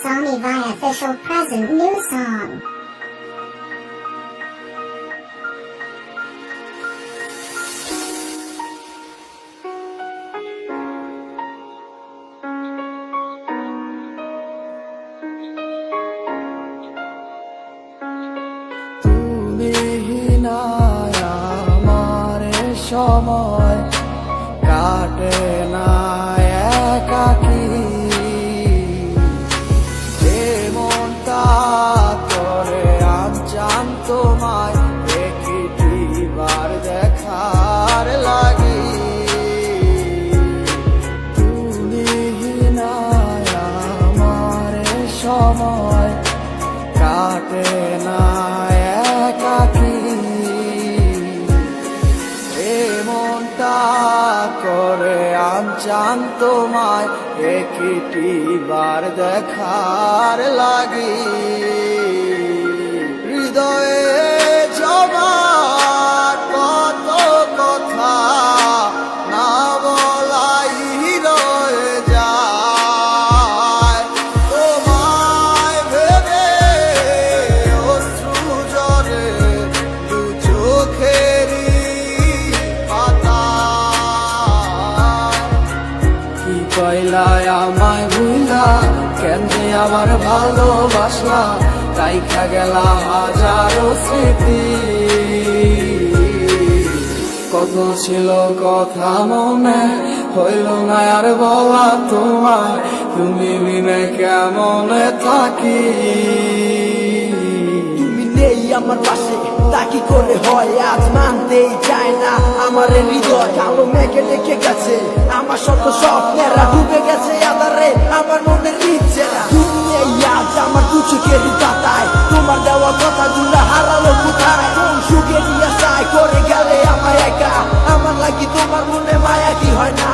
Sony Vai official present new song. তুমি নাই আমারে সময় কাটে না একাকী মনটা করে আনচান তোমায় একটিবার দেখার লাগি তুমি নাই আমারে সময় কাটে না একাকী মনটা করে আনচান তোমায় একটিবার দেখার লাগি হৃদয়ে জমা কত কথা না বলাই রয়ে যায় তোমায় ভেবে অশ্রু ঝরে দু চোখেরই কি কইলাই আমায় ভুলা কেন যে আবার ভালোবাসলা রাইখা গেলা হাজারো স্মৃতি কত ছিল কথা মনে হইল না আর বলা তোমায় তুমি বিনে কেমনে থাকি তুমি নেই আমার পাশে তা কি করে হয় আজ মানতেই চায় না আমার হৃদয় কালো মেঘে ডেকে গেছে আমার শত স্বপ্নেরা ডুবে গেছে আধারে আমার মনের ইচ্ছেরা তুমি নেই আজ আমার দু চোখের পাতায় তোমার দেওয়া কথাগুলো হারালো কোথায় কোন সুখে নিয়ে চাই করে গেলে আমার একা আমার লাগি তোমার মনে মায়া কি হয় না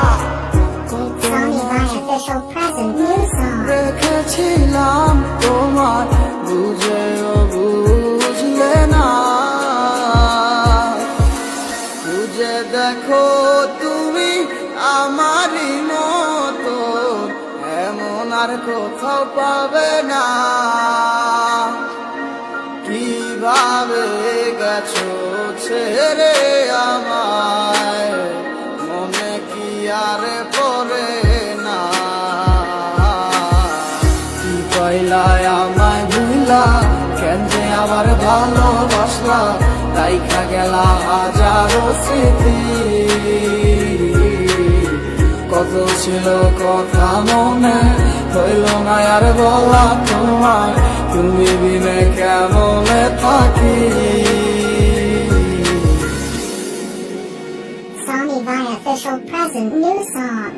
Sony Vai official present new song. রেখেছিলাম তোমার বুঝেও বুঝলে না বুঝে দেখো তুমি আমারই মতো এমন আর কোথাও পাবে না কিভাবে গেছো ছেড়ে আমায় মনে কি আর পড়ে না কি কইলাই আমায় ভুলা কেন যে আবার ভালোবাসলা রাইখা গেলা হাজারো স্মৃতি কত ছিল কথা মনে হইল না আর বলা তোমায় তুমি বিনে কেমনে থাকি Sony Vai official present new song.